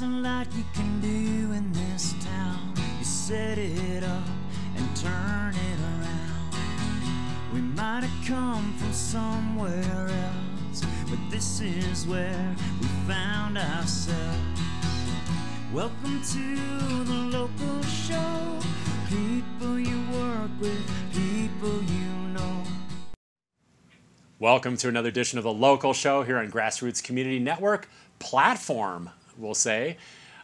There's a lot you can do in this town. You set it up and turn it around. We might have come from somewhere else, but this is where we found ourselves. Welcome to the local show. People you work with, people you know. Welcome to another edition of the Local Show here on Grassroots Community Network platform, we'll say.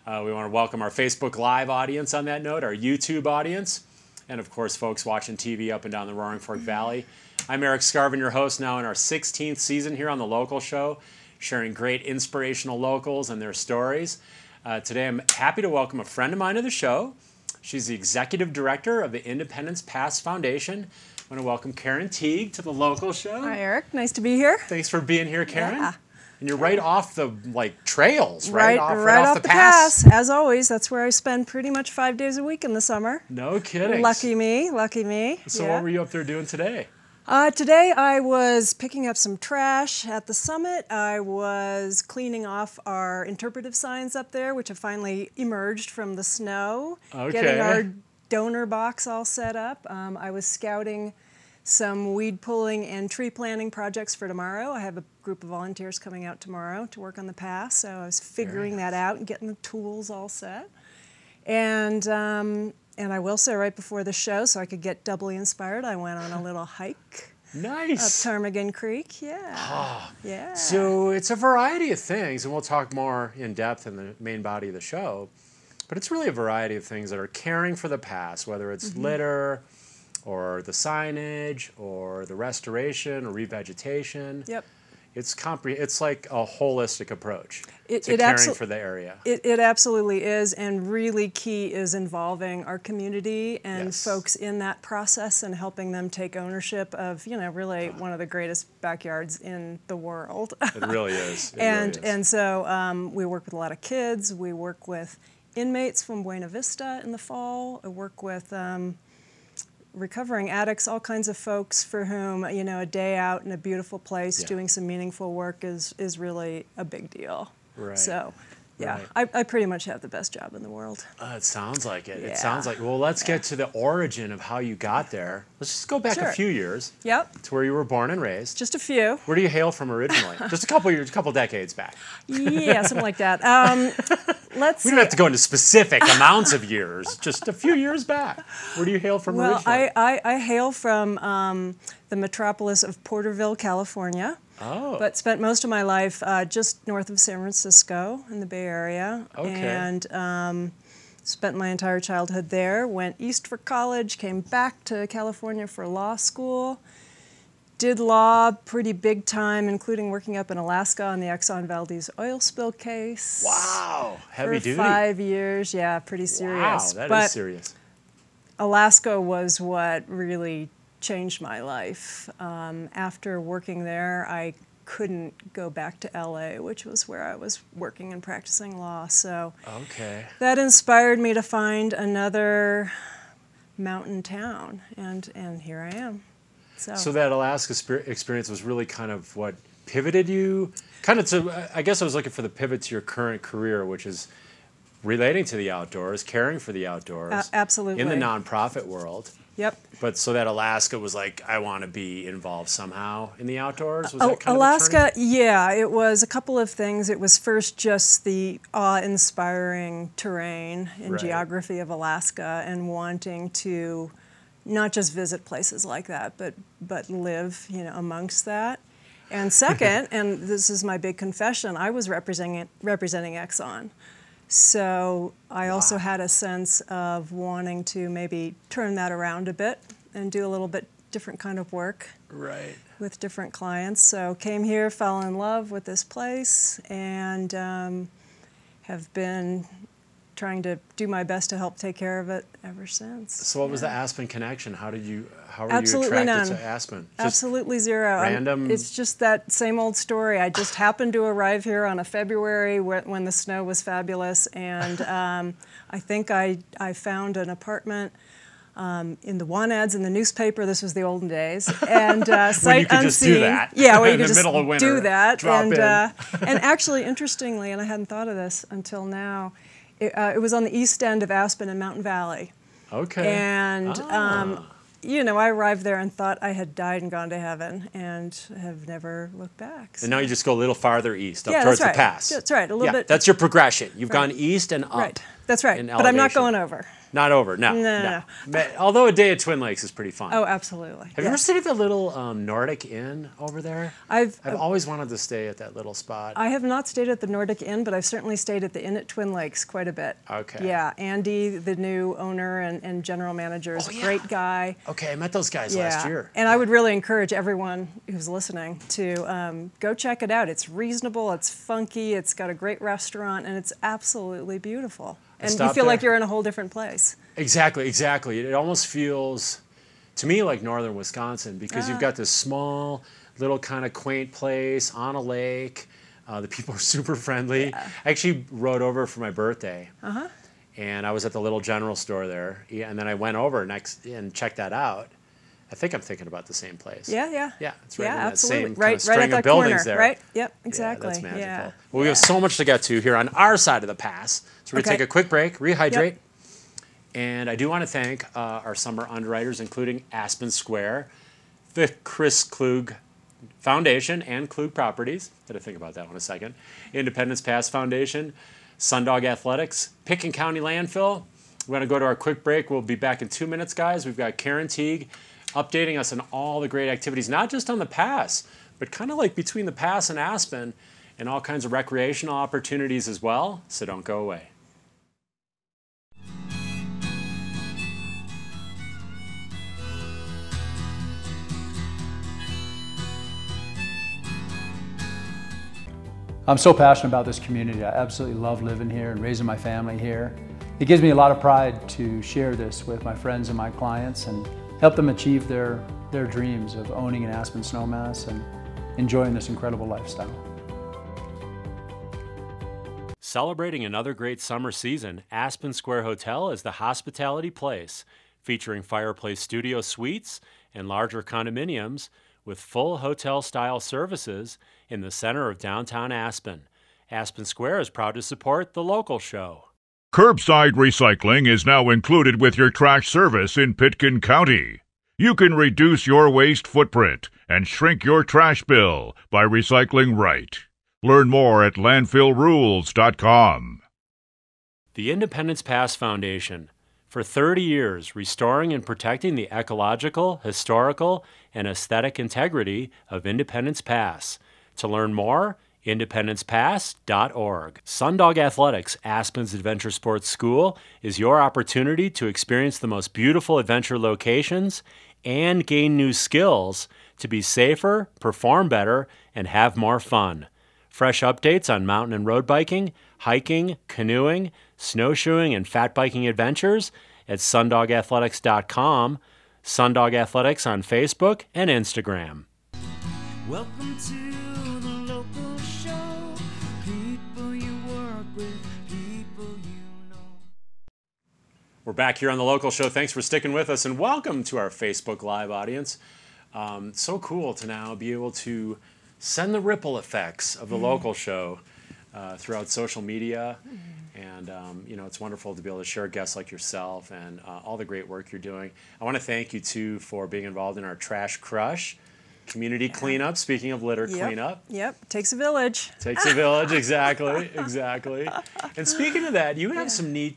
We want to welcome our Facebook Live audience on that note, our YouTube audience, and of course folks watching TV up and down the Roaring Fork Valley. I'm Erik Skarvan, your host, now in our 16th season here on the Local Show, sharing great inspirational locals and their stories. Today I'm happy to welcome a friend of mine to the show. She's the Executive Director of the Independence Pass Foundation. I want to welcome Karin Teague to the Local Show. Hi, Erik. Nice to be here. Thanks for being here, Karin. Yeah. And you're right off the trails, right off the pass. As always, that's where I spend pretty much 5 days a week in the summer. No kidding. Lucky me, lucky me. So yeah. What were you up there doing today? Today I was picking up some trash at the summit. I was cleaning off our interpretive signs up there, which have finally emerged from the snow. Okay. Getting our donor box all set up. I was scouting some weed pulling and tree planting projects for tomorrow. I have a group of volunteers coming out tomorrow to work on the pass, so I was figuring that out and getting the tools all set. And I will say right before the show, so I could get doubly inspired, I went on a little hike. Nice. Up Ptarmigan Creek, yeah. Oh. Yeah. So it's a variety of things, and we'll talk more in depth in the main body of the show, but it's really a variety of things that are caring for the pass, whether it's litter, or the signage, or the restoration, or revegetation. Yep. It's like a holistic approach to It caring for the area. It absolutely is, and really key is involving our community and folks in that process and helping them take ownership of, really one of the greatest backyards in the world. It really is. And so we work with a lot of kids. We work with inmates from Buena Vista in the fall. I work with recovering addicts, all kinds of folks for whom, a day out in a beautiful place doing some meaningful work is really a big deal. Right. So, yeah, right. I pretty much have the best job in the world. It sounds like it. Yeah. It sounds like, well, let's get to the origin of how you got there. Let's just go back a few years. Yep. To where you were born and raised. Just a few. Where do you hail from originally? Just a couple years, a couple decades back. Yeah, something like that. We don't have to go into specific amounts of years, just a few years back. Where do you hail from originally? I hail from the metropolis of Porterville, California. Oh. But spent most of my life just north of San Francisco in the Bay Area. Okay. And spent my entire childhood there. Went east for college, came back to California for law school. Did law pretty big time, including working up in Alaska on the Exxon Valdez oil spill case. Wow, heavy duty. For 5 years, yeah, pretty serious. Wow, that is serious. Alaska was what really changed my life. After working there, I couldn't go back to LA, which was where I was working and practicing law. So that inspired me to find another mountain town, and here I am. So that Alaska experience was really kind of what pivoted you? I guess I was looking for the pivot to your current career, which is relating to the outdoors, caring for the outdoors. Absolutely. In the nonprofit world. Yep. But so that Alaska was like, I want to be involved somehow in the outdoors? Was that kind Alaska, of the yeah, it was a couple of things. It was first just the awe-inspiring terrain and geography of Alaska and wanting to not just visit places like that, but live, amongst that. And second, and this is my big confession, I was representing Exxon. So I also had a sense of wanting to maybe turn that around a bit and do a little bit different kind of work with different clients. So came here, fell in love with this place, and have been trying to do my best to help take care of it ever since. So what was the Aspen connection? How were you Absolutely attracted none. to Aspen? Absolutely zero. Random? It's just that same old story. I just happened to arrive here on a February when the snow was fabulous, and I think I found an apartment in the want ads in the newspaper. This was the olden days, and sight you could unseen. Just do that. Yeah, where you in could the just middle of winter, do that. Drop and in. And actually, interestingly, and I hadn't thought of this until now, it was on the east end of Aspen and Mountain Valley. Okay. And you know, I arrived there and thought I had died and gone to heaven, and have never looked back. So. And now you just go a little farther east, up yeah, towards that's right. the pass. That's right, a little bit. That's your progression. You've right. gone east and up. Right, that's right. In But I'm not elevation. going over. Not over, no. Although a day at Twin Lakes is pretty fun. Oh, absolutely. Have you ever stayed at the little Nordic Inn over there? I've always wanted to stay at that little spot. I have not stayed at the Nordic Inn, but I've certainly stayed at the Inn at Twin Lakes quite a bit. Okay. Yeah, Andy, the new owner and general manager, is a great guy. Okay, I met those guys last year. And I would really encourage everyone who's listening to go check it out. It's reasonable, it's funky, it's got a great restaurant, and it's absolutely beautiful. And you feel like you're in a whole different place. Exactly. It almost feels, to me, like northern Wisconsin, because you've got this small, little kind of quaint place on a lake. The people are super friendly. Yeah. I actually rode over for my birthday, and I was at the little general store there, and then I went over and checked that out. I think I'm thinking about the same place. Yeah, it's right in that absolutely. same kind of string at that of buildings corner, there. Right? Yep, exactly. Yeah, that's magical. Yeah. Well, we have so much to get to here on our side of the pass. So we're going to take a quick break, rehydrate. And I do want to thank our summer underwriters, including Aspen Square, the Chris Klug Foundation and Klug Properties. Got to think about that one a second. Independence Pass Foundation, Sundog Athletics, Picken County Landfill. We're going to go to our quick break. We'll be back in 2 minutes, guys. We've got Karin Teague updating us on all the great activities, not just on the pass, but kind of like between the pass and Aspen, and all kinds of recreational opportunities as well. So don't go away. I'm so passionate about this community. I absolutely love living here and raising my family here. It gives me a lot of pride to share this with my friends and my clients and help them achieve their dreams of owning an Aspen snowmass and enjoying this incredible lifestyle. Celebrating another great summer season, Aspen Square Hotel is the hospitality place, featuring fireplace studio suites and larger condominiums with full hotel-style services in the center of downtown Aspen. Aspen Square is proud to support the local show. Curbside recycling is now included with your trash service in Pitkin County. You can reduce your waste footprint and shrink your trash bill by recycling right. Learn more at landfillrules.com. The Independence Pass Foundation. For 30 years, restoring and protecting the ecological, historical, and aesthetic integrity of Independence Pass. To learn more, independencepass.org. Sundog Athletics, Aspen's Adventure Sports School, is your opportunity to experience the most beautiful adventure locations and gain new skills to be safer, perform better, and have more fun. Fresh updates on mountain and road biking, hiking, canoeing, snowshoeing, and fat biking adventures at sundogathletics.com, Sundog Athletics on Facebook and Instagram. Welcome to the local show. People you work with, people you know. We're back here on the local show. Thanks for sticking with us, and welcome to our Facebook Live audience. So cool to now be able to send the ripple effects of the local show throughout social media. And, you know, it's wonderful to be able to share guests like yourself and all the great work you're doing. I want to thank you, too, for being involved in our Trash Crush community cleanup. Speaking of litter cleanup. Yep, takes a village. Takes a village, exactly. And speaking of that, you have some neat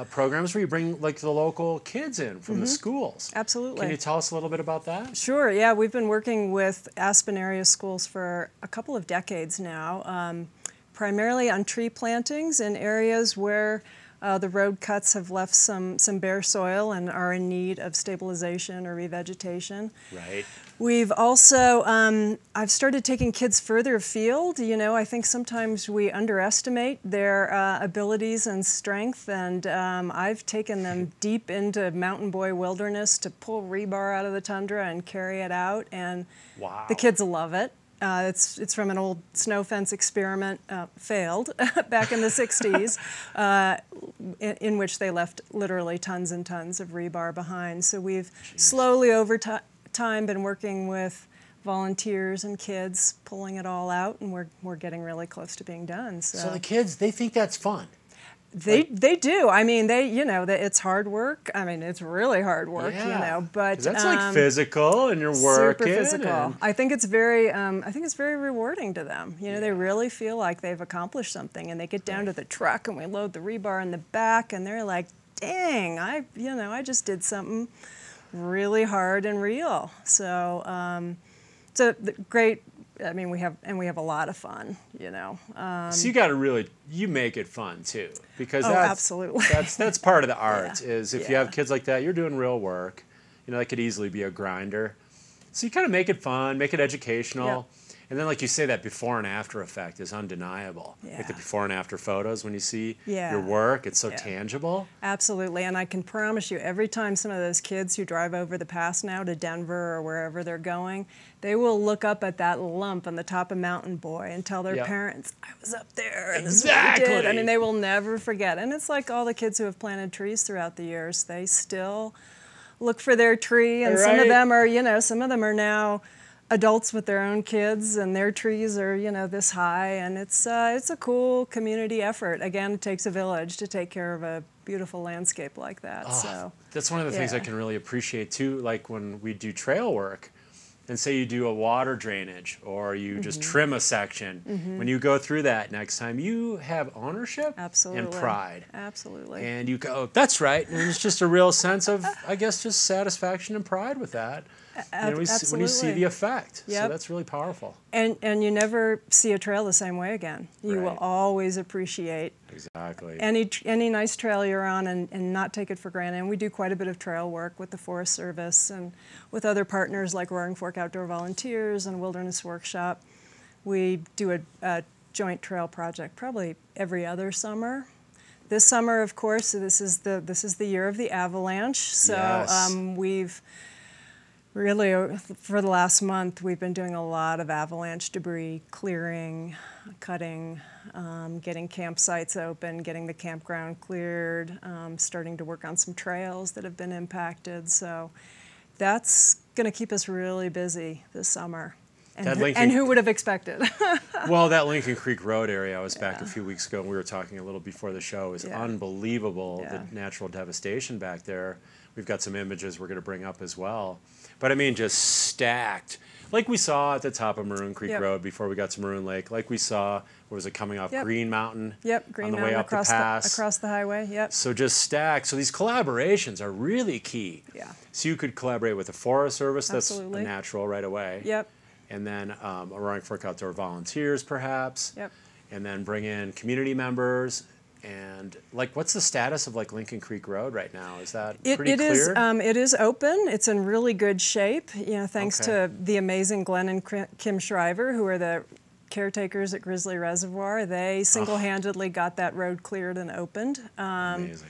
programs where you bring like the local kids in from the schools. Absolutely. Can you tell us a little bit about that? Sure, yeah. We've been working with Aspen area schools for a couple of decades now, primarily on tree plantings in areas where the road cuts have left some bare soil and are in need of stabilization or revegetation. Right. We've also, I've started taking kids further afield. You know, I think sometimes we underestimate their abilities and strength, and I've taken them deep into mountain boy wilderness to pull rebar out of the tundra and carry it out, and the kids love it. It's from an old snow fence experiment, failed back in the 60s, in which they left literally tons and tons of rebar behind. So we've slowly over time been working with volunteers and kids, pulling it all out, and we're getting really close to being done. So the kids, they think that's fun. They do. I mean, it's hard work. I mean, it's really hard work, but that's like physical, and you're working. Super physical. I think it's very rewarding to them. They really feel like they've accomplished something, and they get down to the truck, and we load the rebar in the back, and they're like, "Dang, I just did something really hard and real." So, great. I mean, we have a lot of fun, So you got to you make it fun too, because absolutely. that's part of the art. Is if you have kids like that, you're doing real work. That could easily be a grinder. So you kind of make it fun, make it educational, and then like you say, that before and after effect is undeniable. Like the before and after photos when you see your work, it's so tangible. Absolutely, and I can promise you, every time some of those kids who drive over the pass now to Denver or wherever they're going, they will look up at that lump on the top of Mountain Boy and tell their parents, "I was up there, and this is what we did." I mean, they will never forget. And it's like all the kids who have planted trees throughout the years, they still look for their tree, and some of them are now adults with their own kids, and their trees are this high, and it's a cool community effort. Again, it takes a village to take care of a beautiful landscape like that. So that's one of the things I can really appreciate too. Like when we do trail work, and say you do a water drainage, or you just trim a section, when you go through that next time, you have ownership and pride. Absolutely. And you go, "That's right," and it's just a real sense of, I guess, just satisfaction and pride with that. When you see the effect. So that's really powerful. And you never see a trail the same way again. You will always appreciate any nice trail you're on, and not take it for granted. And we do quite a bit of trail work with the Forest Service and with other partners like Roaring Fork Outdoor Volunteers and Wilderness Workshop. We do a joint trail project probably every other summer. This summer, of course, this is the year of the Avalanche. So we've really, for the last month, we've been doing a lot of avalanche debris clearing, cutting, getting campsites open, getting the campground cleared, starting to work on some trails that have been impacted. So that's going to keep us really busy this summer. And who would have expected? Well, that Lincoln Creek Road area, I was back a few weeks ago, and we were talking a little before the show, is unbelievable, the natural devastation back there. We've got some images we're going to bring up as well. But I mean, just stacked. Like we saw at the top of Maroon Creek Road before we got to Maroon Lake. Like we saw, what was it, coming off Green Mountain? Green on the Mountain way up across the pass. across the highway, So just stacked. So these collaborations are really key. So you could collaborate with the Forest Service. That's a natural right away. And then a Roaring Fork Outdoor Volunteers, perhaps. And then bring in community members. And like, what's the status of like Lincoln Creek Road right now? Is that pretty clear? It is open. It's in really good shape. Thanks to the amazing Glenn and Kim Shriver, who are the caretakers at Grizzly Reservoir. They single-handedly got that road cleared and opened. Amazing.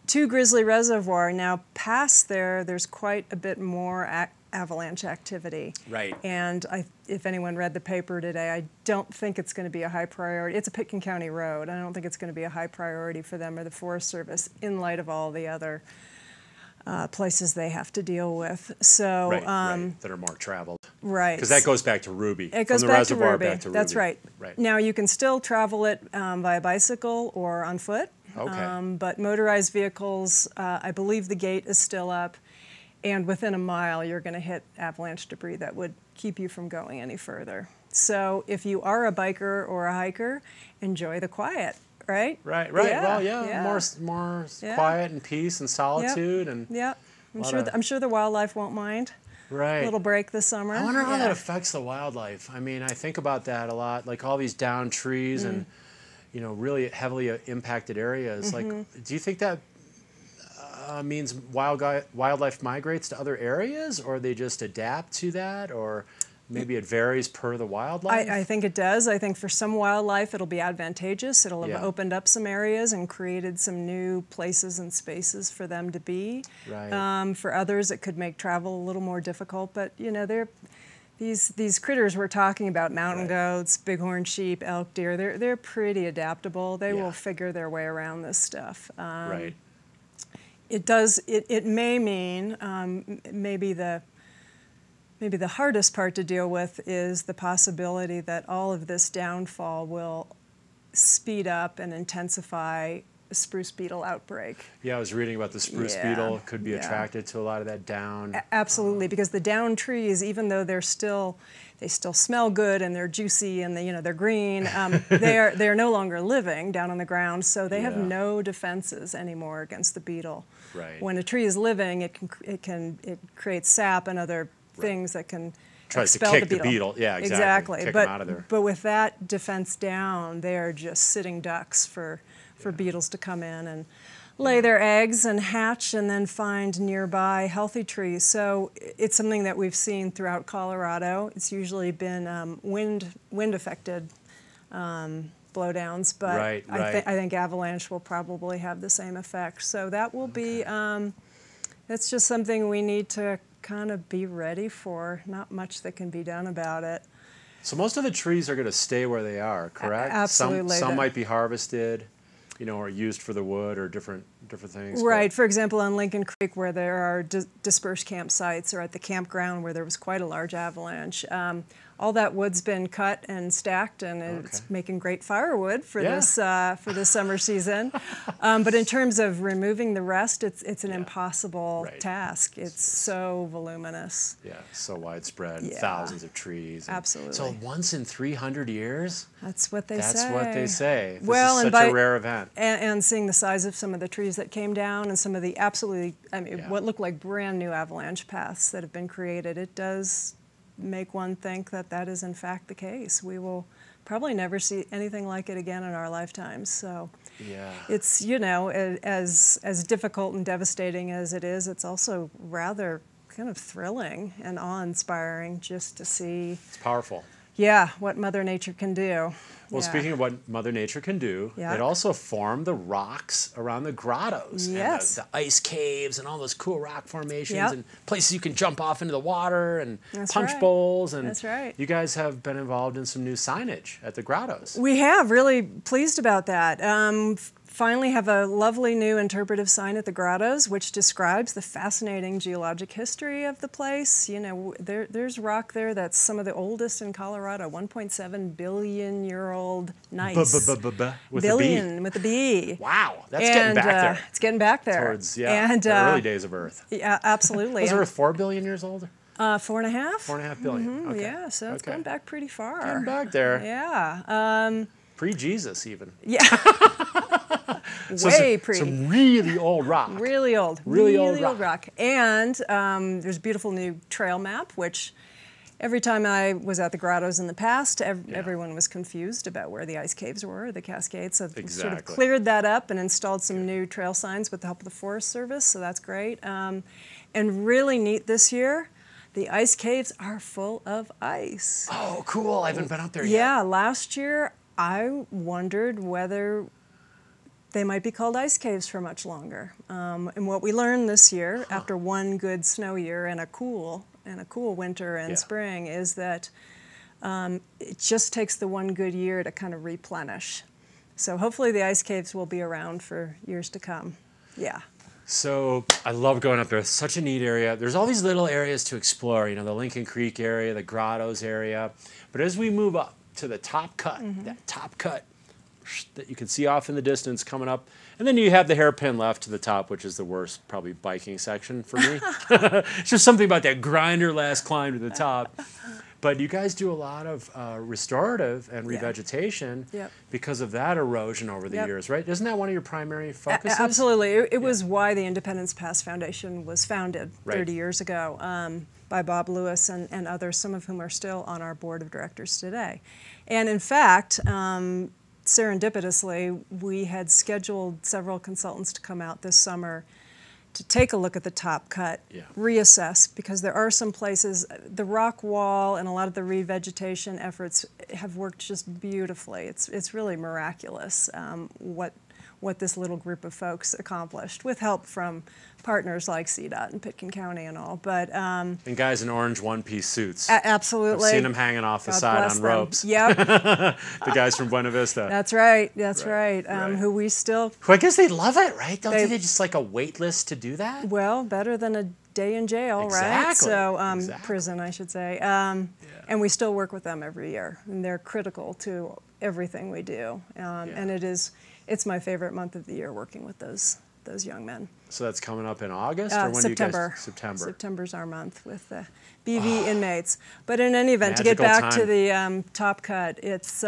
To Grizzly Reservoir, now past there's quite a bit more avalanche activity. And if anyone read the paper today, I don't think it's going to be a high priority. It's a Pitkin County road. I don't think it's going to be a high priority for them or the Forest Service in light of all the other places they have to deal with. So that are more traveled. Because that goes back to Ruby. It goes from the back reservoir to Ruby. Back to Ruby. That's right. Now you can still travel it via bicycle or on foot. But motorized vehicles, I believe the gate is still up. And within a mile, you're going to hit avalanche debris that would keep you from going any further. So if you are a biker or a hiker, enjoy the quiet, right? More quiet and peace and solitude. And I'm sure the wildlife won't mind. A little break this summer. I wonder how that affects the wildlife. I mean, I think about that a lot, like all these downed trees and, really heavily impacted areas. Like, do you think that means wildlife migrates to other areas, or they just adapt to that, or maybe it varies per the wildlife? I think it does. I think for some wildlife it'll be advantageous. It'll have opened up some areas and created some new places and spaces for them to be. For others it could make travel a little more difficult, but these critters we're talking about, mountain goats, bighorn sheep, elk, deer, they're pretty adaptable. They will figure their way around this stuff. Right. It may mean maybe the hardest part to deal with is the possibility that all of this downfall will speed up and intensify a spruce beetle outbreak. Yeah, I was reading about the spruce beetle could be attracted to a lot of that down. Absolutely, because the down trees, even though they still smell good and they're juicy and they're green, they're no longer living down on the ground, so they have no defenses anymore against the beetle. Right. When a tree is living, it creates sap and other things that can expel to kick the beetle. Yeah, exactly. Kick them out of there. But with that defense down, they are just sitting ducks for beetles to come in and lay their eggs and hatch and then find nearby healthy trees. So it's something that we've seen throughout Colorado. It's usually been wind-affected blowdowns, but I think avalanche will probably have the same effect. So that will be, that's just something we need to kind of be ready for. Not much that can be done about it. So most of the trees are going to stay where they are, correct? Absolutely. Some might be harvested, or used for the wood or different things. Right. For example, on Lincoln Creek, where there are dispersed campsites, or at the campground where there was quite a large avalanche, all that wood's been cut and stacked, and it's making great firewood for this summer season. But in terms of removing the rest, it's an impossible task. It's so voluminous. Yeah, so widespread, thousands of trees. Absolutely. So once in 300 years? That's what they say. That's what they say. This well, is such a rare event. And seeing the size of some of the trees that came down and some of the what look like brand new avalanche paths that have been created, it does make one think that is in fact the case. We will probably never see anything like it again in our lifetimes. So it's, as difficult and devastating as it is, it's also rather kind of thrilling and awe-inspiring just to see. It's powerful. Yeah, what Mother Nature can do. Well, speaking of what Mother Nature can do, it also formed the rocks around the grottos. Yes. And the ice caves and all those cool rock formations and places you can jump off into the water and punch bowls. And that's right. You guys have been involved in some new signage at the grottos. We have. Really pleased about that. Finally have a lovely new interpretive sign at the Grottoes, which describes the fascinating geologic history of the place. There's rock there that's some of the oldest in Colorado, 1.7 billion-year-old gneiss. With billion, with a B. Wow, that's getting back there. It's getting back there. Towards, the early days of Earth. Yeah, absolutely. Was Earth 4 billion years old? 4.5. 4.5 billion. Okay. Yeah, so it's going back pretty far. Getting back there. Yeah. Pre-Jesus, even. Yeah. Way pre. Some really old rock. Really old. Really old rock. And there's a beautiful new trail map, which every time I was at the Grottoes in the past, everyone was confused about where the ice caves were, the Cascades. So sort of cleared that up and installed some new trail signs with the help of the Forest Service, so that's great. And really neat this year, the ice caves are full of ice. Oh, cool. I haven't been up there yet. Yeah, last year I wondered whether they might be called ice caves for much longer. And what we learned this year, after one good snow year and a cool winter and spring, is that it just takes the one good year to kind of replenish. So hopefully the ice caves will be around for years to come. Yeah. So I love going up there. It's such a neat area. There's all these little areas to explore, the Lincoln Creek area, the Grottoes area. But as we move up to the top cut, that top cut that you can see off in the distance coming up, and then you have the hairpin left to the top, which is the worst probably biking section for me. It's just something about that grinder last climb to the top. But you guys do a lot of restorative and revegetation because of that erosion over the years, right? Isn't that one of your primary focuses? Absolutely. It was why the Independence Pass Foundation was founded 30 years ago by Bob Lewis and others, some of whom are still on our board of directors today. And in fact, serendipitously, we had scheduled several consultants to come out this summer to take a look at the top cut, reassess, because there are some places, the rock wall and a lot of the revegetation efforts have worked just beautifully. It's really miraculous what what this little group of folks accomplished, with help from partners like CDOT and Pitkin County and all. But and guys in orange one-piece suits. Absolutely. I've seen them hanging off the God side bless on them. ropes. Yep. The guys from Buena Vista. That's right. That's Right, right. right. Who we still, Who I guess they love it, right? Don't they just like a wait list to do that? well, better than a day in jail, right? Exactly. So Exactly. prison, I should say. And we still work with them every year, and they're critical to everything we do. And it's my favorite month of the year, working with those young men. So that's coming up in August, or when September. do you guys? September. September's our month with the BV inmates. But in any event, to get Magical back to time. the top cut, it's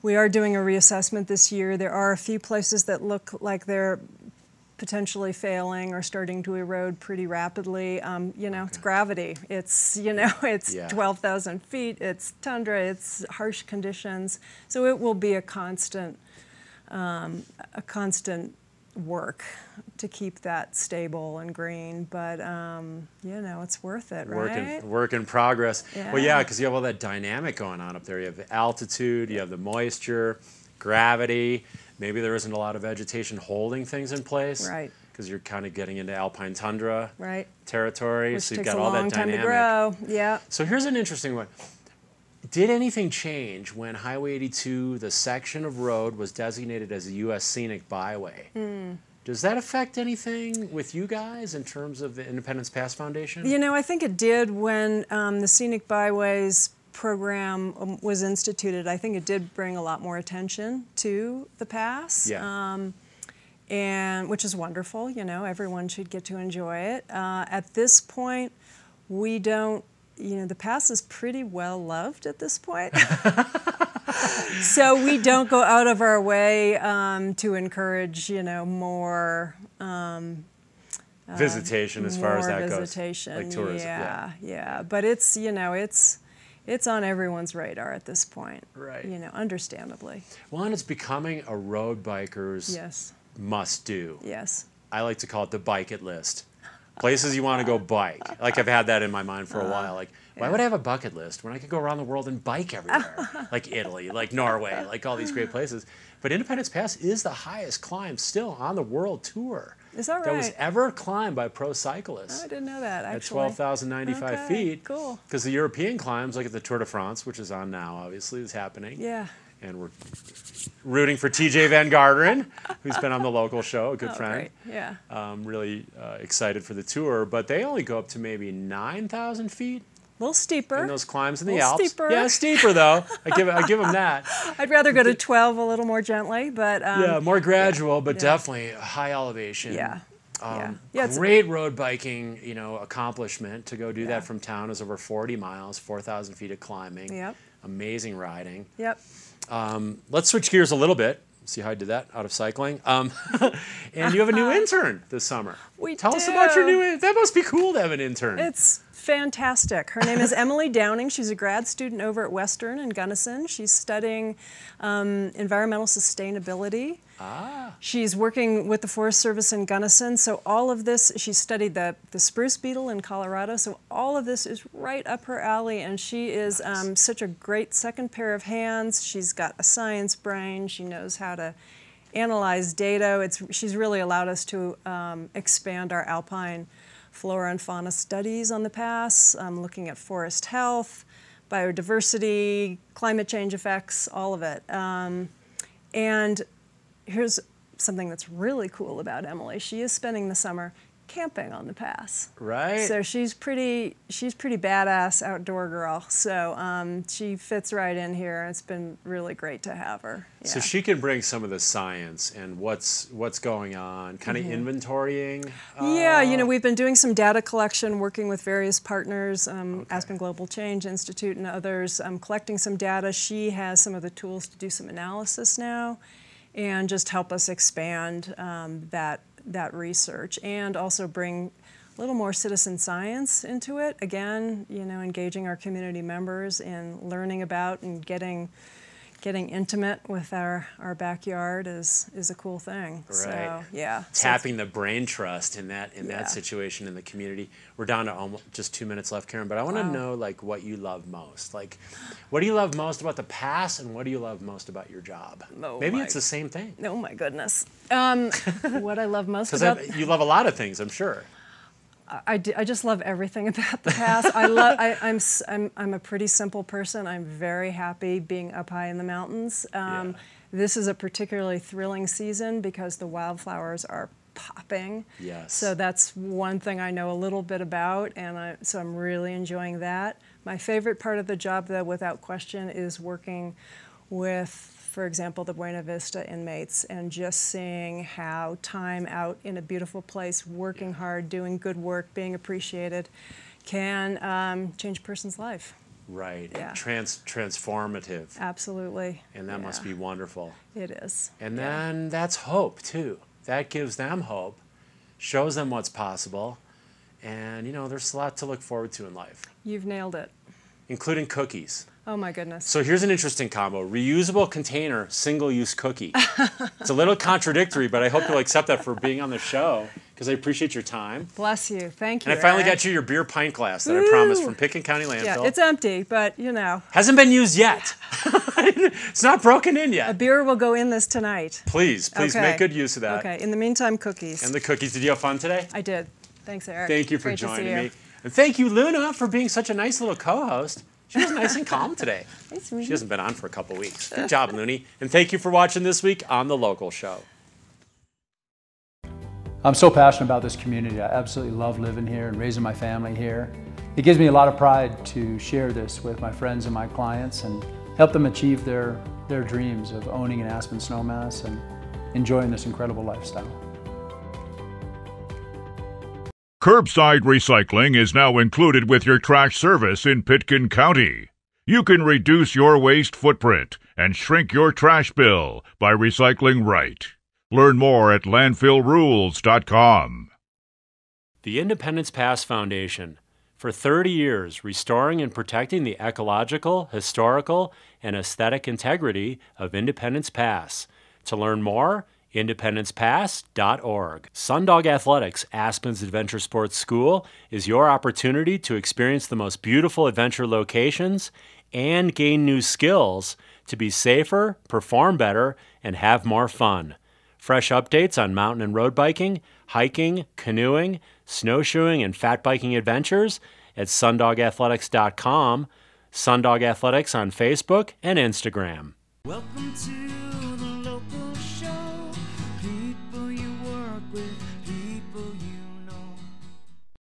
we are doing a reassessment this year. There are a few places that look like they're potentially failing or starting to erode pretty rapidly. It's gravity. It's it's 12,000 feet. It's tundra. It's harsh conditions. So it will be a constant work to keep that stable and green, but it's worth it, right? Work in progress. Yeah. Well, yeah, because you have all that dynamic going on up there. You have the altitude, you have the moisture, gravity. Maybe there isn't a lot of vegetation holding things in place, Right. Because you're kind of getting into alpine tundra Right. territory, Which so you've takes got a all long that time dynamic. to grow. Yeah. So here's an interesting one. Did anything change when Highway 82, the section of road, was designated as a U.S. Scenic Byway? Does that affect anything with you guys in terms of the Independence Pass Foundation? I think it did when the Scenic Byways program was instituted. I think it did bring a lot more attention to the pass. Yeah. And which is wonderful. Everyone should get to enjoy it. At this point, we don't. The pass is pretty well loved at this point. So we don't go out of our way to encourage, more visitation as far as more that visitation. goes, like tourism. Yeah. But it's it's on everyone's radar at this point. Right. Understandably. Well, and it's becoming a road biker's Yes. must-do. Yes. I like to call it the bike it list. Places you want to go bike. Like I've had that in my mind for a while. Like, why would I have a bucket list when I could go around the world and bike everywhere? Like Italy, like Norway, like all these great places. But Independence Pass is the highest climb still on the world tour. Is that right? That was ever climbed by pro cyclists. I didn't know that, actually. At 12,095 Okay, feet. cool. Because the European climbs, like at the Tour de France, which is on now, obviously, is happening. Yeah. And we're rooting for TJ Van Garderen, who's been on the local show, a good friend. Great. Yeah. Really excited for the tour, but they only go up to maybe 9,000 feet A little steeper. in those climbs in the Little Alps. steeper. Yeah, steeper though. I give them that. I'd rather go to 12 a little more gently, but Yeah, more gradual, but definitely high elevation. yeah. It's Great road biking, accomplishment to go do that from town is over 40 miles, 4,000 feet of climbing. Yep. Amazing riding. Yep. Let's switch gears a little bit. See how I did that out of cycling. And you have a new intern this summer. We Tell us about your do. new. That must be cool to have an intern. It's fantastic. Her name is Emily Downing. She's a grad student over at Western in Gunnison. She's studying environmental sustainability. She's working with the Forest Service in Gunnison, so all of this, she studied the spruce beetle in Colorado, so all of this is right up her alley, and she is such a great second pair of hands. She's got a science brain. She knows how to analyze data. She's really allowed us to expand our alpine flora and fauna studies on the pass, looking at forest health, biodiversity, climate change effects, all of it. And here's something that's really cool about Emily. She is spending the summer camping on the pass. Right. So she's pretty badass outdoor girl. So she fits right in here. It's been really great to have her. Yeah. So she can bring some of the science and what's going on, kind of inventorying. Yeah, we've been doing some data collection, working with various partners, Aspen Global Change Institute and others, collecting some data. She has some of the tools to do some analysis now and just help us expand that research and also bring a little more citizen science into it. Again, engaging our community members in learning about and getting getting intimate with our backyard is a cool thing. Right. So, yeah. Tapping the brain trust in that situation in the community. We're down to almost just 2 minutes left, Karin, but I want to know like what you love most. Like, what do you love most about the pass, and what do you love most about your job? Maybe it's the same thing. Oh my goodness. What I love most about you love a lot of things, I'm sure. I just love everything about the pass. I'm a pretty simple person. I'm very happy being up high in the mountains. This is a particularly thrilling season because the wildflowers are popping. Yes. So that's one thing I know a little bit about, and so I'm really enjoying that. My favorite part of the job, though, without question, is working with, for example, the Buena Vista inmates, and just seeing how time out in a beautiful place, working hard, doing good work, being appreciated, can change a person's life. Right. Yeah. Transformative. Absolutely. And that must be wonderful. It is. And then that's hope, too. That gives them hope, shows them what's possible, and, you know, there's a lot to look forward to in life. You've nailed it. Including cookies. Oh my goodness. So here's an interesting combo. Reusable container, single-use cookie. It's a little contradictory, but I hope you'll accept that for being on the show, because I appreciate your time. Bless you. Thank you, And I finally Erik. got you your beer pint glass that I promised from Pitkin County Landfill. Yeah, it's empty, but you know. Hasn't been used yet. It's not broken in A yet. beer will go in this tonight. Please Okay. make good use of that. Okay. In the meantime, cookies. And the cookies. Did you have fun today? I did. Thanks, Erik. Thank you for Great to see joining you. me. And thank you, Luna, for being such a nice little co-host. She was nice and calm today. Nice to meet She you. hasn't been on for a couple weeks. Good job, Looney. And thank you for watching this week on The Local Show. I'm so passionate about this community. I absolutely love living here and raising my family here. It gives me a lot of pride to share this with my friends and my clients and help them achieve their dreams of owning an Aspen snowmass and enjoying this incredible lifestyle. Curbside recycling is now included with your trash service in Pitkin County. You can reduce your waste footprint and shrink your trash bill by recycling right. Learn more at landfillrules.com. The Independence Pass Foundation. For 30 years, restoring and protecting the ecological, historical, and aesthetic integrity of Independence Pass. To learn more, independencepass.org. Sundog Athletics, Aspen's Adventure Sports School, is your opportunity to experience the most beautiful adventure locations and gain new skills to be safer, perform better, and have more fun. Fresh updates on mountain and road biking, hiking, canoeing, snowshoeing, and fat biking adventures at sundogathletics.com, Sundog Athletics on Facebook and Instagram. Welcome to the